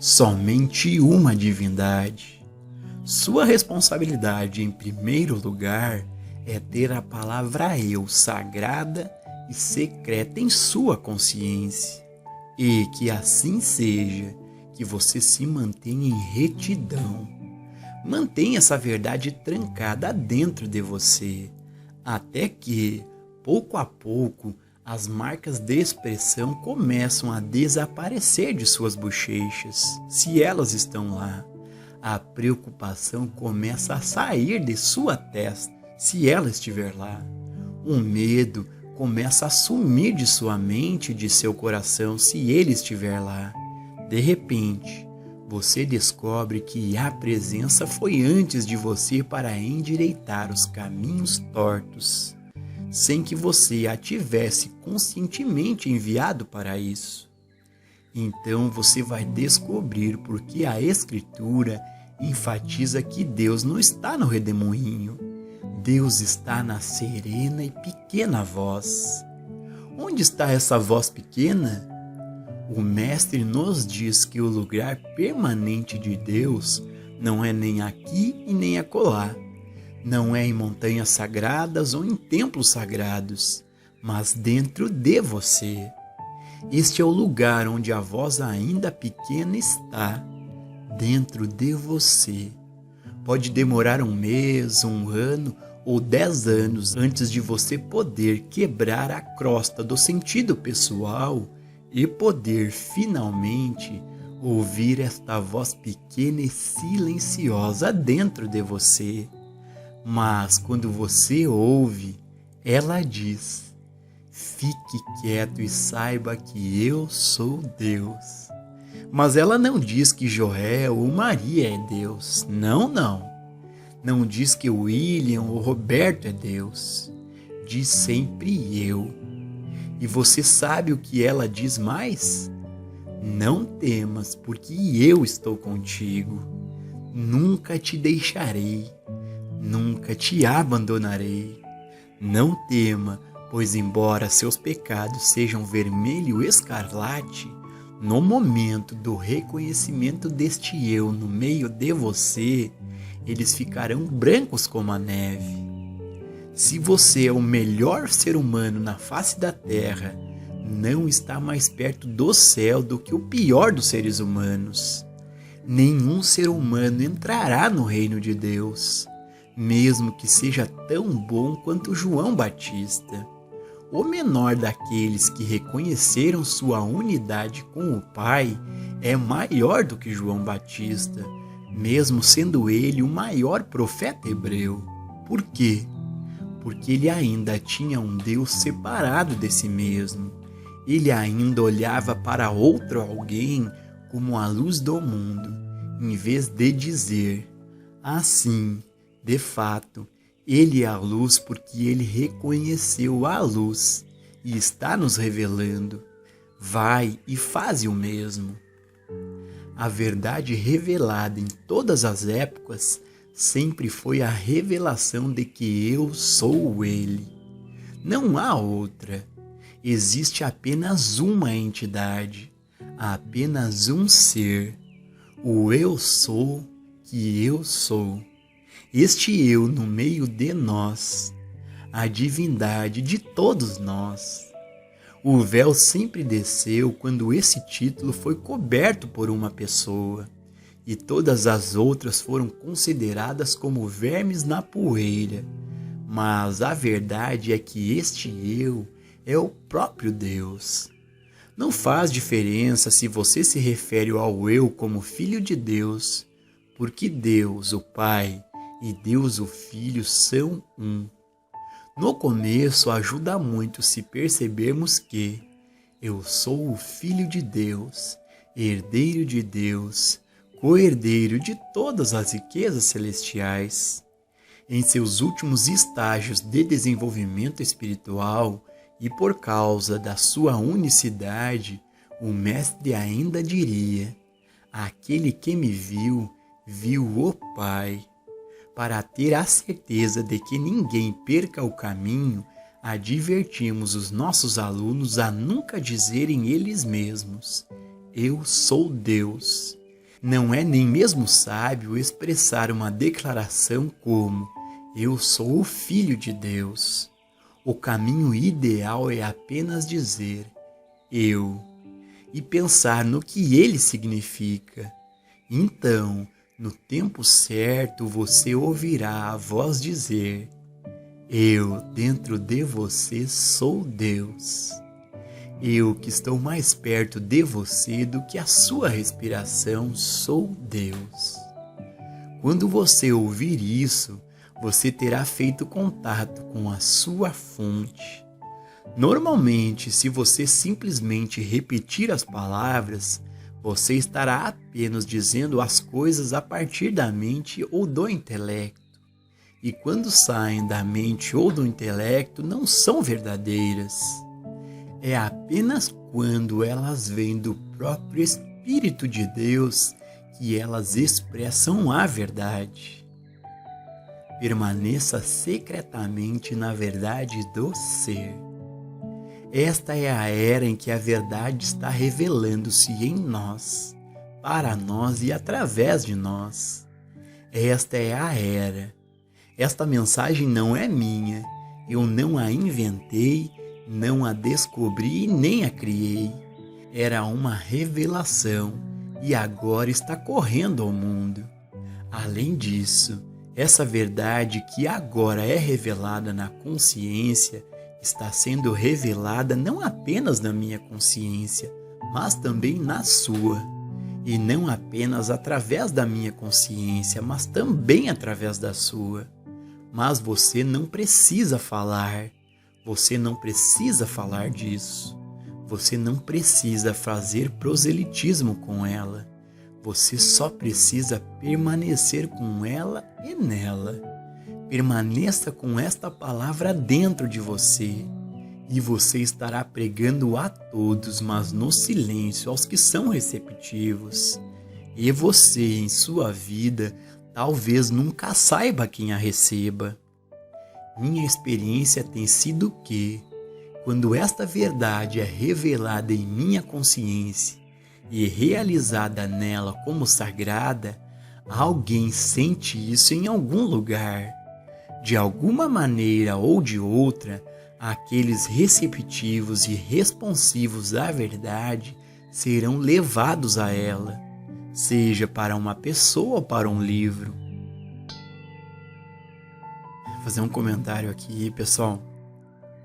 somente uma divindade. Sua responsabilidade, em primeiro lugar, é ter a palavra eu sagrada e secreta em sua consciência. E que assim seja, que você se mantenha em retidão. Mantenha essa verdade trancada dentro de você, até que, pouco a pouco, as marcas de expressão começam a desaparecer de suas bochechas. Se elas estão lá, a preocupação começa a sair de sua testa, se ela estiver lá. O medo começa a sumir de sua mente e de seu coração, se ele estiver lá. De repente, você descobre que a presença foi antes de você para endireitar os caminhos tortos, sem que você a tivesse conscientemente enviado para isso. Então você vai descobrir porque a Escritura enfatiza que Deus não está no redemoinho. Deus está na serena e pequena voz. Onde está essa voz pequena? O Mestre nos diz que o lugar permanente de Deus não é nem aqui e nem acolá. Não é em montanhas sagradas ou em templos sagrados, mas dentro de você. Este é o lugar onde a voz ainda pequena está, dentro de você. Pode demorar 1 mês, 1 ano ou 10 anos antes de você poder quebrar a crosta do sentido pessoal e poder finalmente ouvir esta voz pequena e silenciosa dentro de você. Mas quando você ouve, ela diz: fique quieto e saiba que eu sou Deus. Mas ela não diz que Joel ou Maria é Deus. Não, não. Não diz que William ou Roberto é Deus. Diz sempre eu. E você sabe o que ela diz mais? Não temas, porque eu estou contigo. Nunca te deixarei. Nunca te abandonarei. Não tema, pois embora seus pecados sejam vermelho escarlate, no momento do reconhecimento deste eu no meio de você, eles ficarão brancos como a neve. Se você é o melhor ser humano na face da terra, não está mais perto do céu do que o pior dos seres humanos. Nenhum ser humano entrará no reino de Deus, mesmo que seja tão bom quanto João Batista. O menor daqueles que reconheceram sua unidade com o Pai é maior do que João Batista, mesmo sendo ele o maior profeta hebreu. Por quê? Porque ele ainda tinha um Deus separado de si mesmo. Ele ainda olhava para outro alguém como a luz do mundo, em vez de dizer: assim, de fato, ele é a luz, porque ele reconheceu a luz e está nos revelando. Vai e faze o mesmo. A verdade revelada em todas as épocas sempre foi a revelação de que eu sou ele. Não há outra. Existe apenas uma entidade, apenas um ser. O eu sou que eu sou. Este eu no meio de nós, a divindade de todos nós. O véu sempre desceu quando esse título foi coberto por uma pessoa, e todas as outras foram consideradas como vermes na poeira. Mas a verdade é que este eu é o próprio Deus. Não faz diferença se você se refere ao eu como filho de Deus, porque Deus, o Pai, e Deus, o Filho, são um. No começo ajuda muito se percebermos que eu sou o Filho de Deus, herdeiro de Deus, co-herdeiro de todas as riquezas celestiais. Em seus últimos estágios de desenvolvimento espiritual e por causa da sua unicidade, o Mestre ainda diria: aquele que me viu, viu o Pai. Para ter a certeza de que ninguém perca o caminho, advertimos os nossos alunos a nunca dizerem eles mesmos: eu sou Deus. Não é nem mesmo sábio expressar uma declaração como: eu sou o Filho de Deus. O caminho ideal é apenas dizer: eu, e pensar no que ele significa. Então, no tempo certo, você ouvirá a voz dizer: eu, dentro de você, sou Deus. Eu, que estou mais perto de você do que a sua respiração, sou Deus. Quando você ouvir isso, você terá feito contato com a sua fonte. Normalmente, se você simplesmente repetir as palavras, você estará apenas dizendo as coisas a partir da mente ou do intelecto. E quando saem da mente ou do intelecto, não são verdadeiras. É apenas quando elas vêm do próprio Espírito de Deus que elas expressam a verdade. Permaneça secretamente na verdade do ser. Esta é a era em que a verdade está revelando-se em nós, para nós e através de nós. Esta é a era. Esta mensagem não é minha. Eu não a inventei, não a descobri nem a criei. Era uma revelação e agora está correndo ao mundo. Além disso, essa verdade que agora é revelada na consciência está sendo revelada não apenas na minha consciência, mas também na sua. E não apenas através da minha consciência, mas também através da sua. Mas você não precisa falar. Você não precisa falar disso. Você não precisa fazer proselitismo com ela. Você só precisa permanecer com ela e nela. Permaneça com esta palavra dentro de você. E você estará pregando a todos, mas no silêncio, aos que são receptivos. E você, em sua vida, talvez nunca saiba quem a receba. Minha experiência tem sido que, quando esta verdade é revelada em minha consciência e realizada nela como sagrada, alguém sente isso em algum lugar. De alguma maneira ou de outra, aqueles receptivos e responsivos à verdade serão levados a ela, seja para uma pessoa ou para um livro. Vou fazer um comentário aqui, pessoal.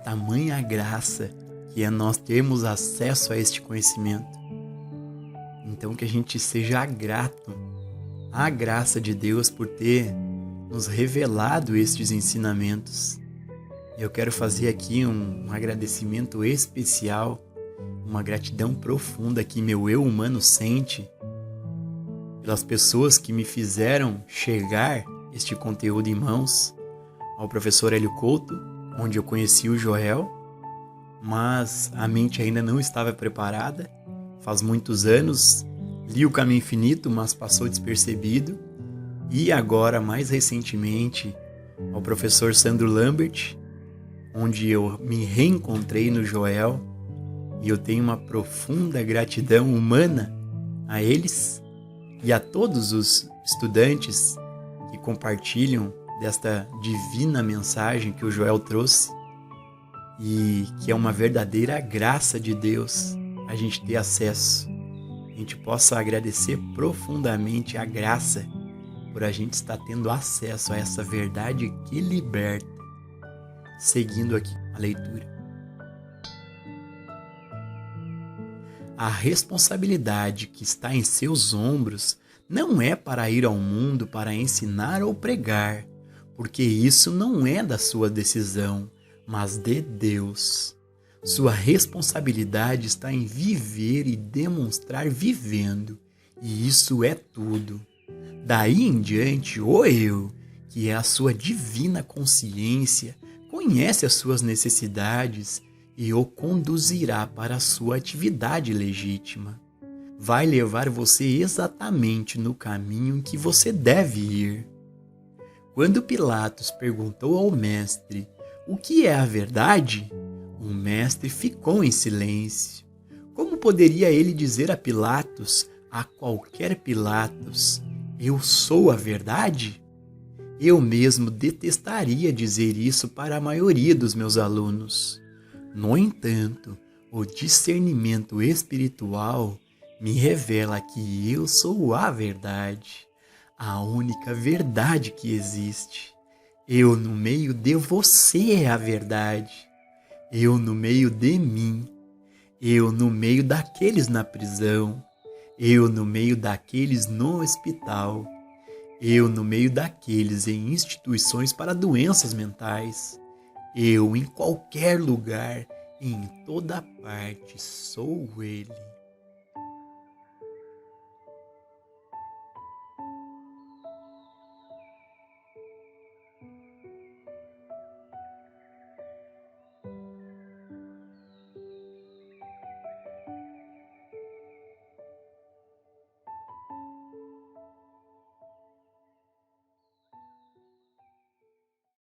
Tamanha graça que é nós termos acesso a este conhecimento. Então que a gente seja grato à graça de Deus por ter nos revelado estes ensinamentos. Eu quero fazer aqui um agradecimento especial, uma gratidão profunda que meu eu humano sente pelas pessoas que me fizeram chegar este conteúdo em mãos, ao professor Hélio Couto, onde eu conheci o Joel, mas a mente ainda não estava preparada. Faz muitos anos, li o Caminho Infinito, mas passou despercebido. E agora, mais recentemente, ao professor Sandro Lambert, onde eu me reencontrei no Joel, e eu tenho uma profunda gratidão humana a eles e a todos os estudantes que compartilham desta divina mensagem que o Joel trouxe, e que é uma verdadeira graça de Deus a gente ter acesso. A gente possa agradecer profundamente a graça por a gente estar tendo acesso a essa verdade que liberta. Seguindo aqui a leitura. A responsabilidade que está em seus ombros não é para ir ao mundo para ensinar ou pregar, porque isso não é da sua decisão, mas de Deus. Sua responsabilidade está em viver e demonstrar vivendo, e isso é tudo. Daí em diante, o eu, que é a sua divina consciência, conhece as suas necessidades e o conduzirá para a sua atividade legítima. Vai levar você exatamente no caminho em que você deve ir. Quando Pilatos perguntou ao mestre o que é a verdade, o mestre ficou em silêncio. Como poderia ele dizer a Pilatos a qualquer Pilatos, eu sou a verdade? Eu mesmo detestaria dizer isso para a maioria dos meus alunos. No entanto, o discernimento espiritual me revela que eu sou a verdade, a única verdade que existe. Eu no meio de você é a verdade. Eu no meio de mim. Eu no meio daqueles na prisão. Eu no meio daqueles no hospital. Eu no meio daqueles em instituições para doenças mentais. Eu em qualquer lugar, em toda parte, sou Ele.